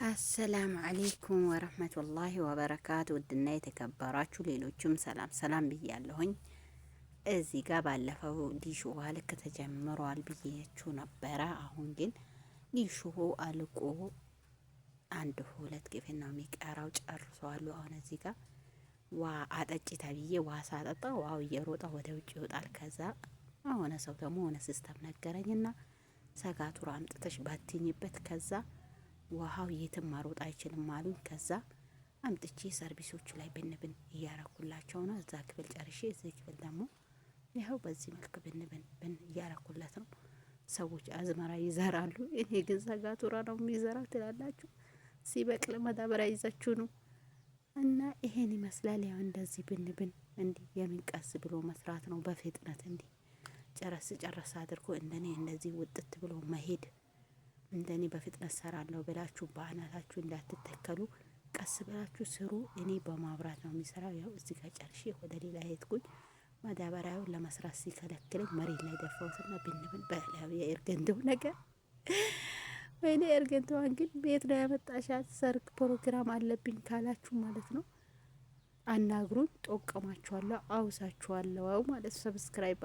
አሰላሙ አሌይኩም ወረህመቱላሂ ወበረካቱ። ውድና የተከበራችሁ ሌሎችም ሰላም ሰላም ብያለሁኝ። እዚህ ጋር ባለፈው ዲሹ ልክ ተጀምሯል ብያችሁ ነበረ። አሁን ግን ዲሹ አልቆ አንድ ሁለት ግፍን ነው የሚቀራው፣ ጨርሰዋሉ። አሁን እዚህ ጋር ዋ አጠጪ ተብዬ ዋ ሳጠጣ ዋው እየሮጠ ወደ ውጭ ይወጣል። ከዛ አሁን ሰው ደግሞ ሆነ ሲስተም ነገረኝና ሰጋቱራ አምጥተሽ ባትኝበት ከዛ ውሃው የትም ማሮጥ አይችልም አሉኝ። ከዛ አምጥቼ ሰርቪሶቹ ላይ ብንብን እያረኩላቸው ነው። እዛ ክፍል ጨርሼ እዚህ ክፍል ደግሞ ይኸው በዚህ መልክ ብን እያረኩለት ነው። ሰዎች አዝመራ ይዘራሉ፣ እኔ ግን ሰጋቱራ ነው የሚዘራው ትላላችሁ። ሲበቅል ማዳበሪያ ይዛችሁ ነው። እና ይሄን ይመስላል። ያው እንደዚህ ብንብን እንዲህ የሚንቀስ ብሎ መስራት ነው በፍጥነት እንዲህ ጨረስ አድርጎ እንደኔ እንደዚህ ውጥት ብሎ መሄድ። እንደኔ በፍጥነት ሰራለሁ ብላችሁ በአናታችሁ እንዳትተከሉ፣ ቀስ ብላችሁ ስሩ። እኔ በማብራት ነው የሚሰራው። ያው እዚህ ጋር ጨርሼ ወደ ሌላ ሄድኩኝ። ማዳበሪያውን ለመስራት ሲከለክለኝ መሬት ላይ ደፋሁትና ብንብን በላው የኤርገንደው ነገር። ወይኔ ኤርገንደዋን ግን ቤት ነው ያመጣሻት። ሰርግ ፕሮግራም አለብኝ ካላችሁ ማለት ነው አናግሩኝ፣ ጠቀማችኋለሁ፣ አውሳችኋለሁ ማለት ሰብስክራይብ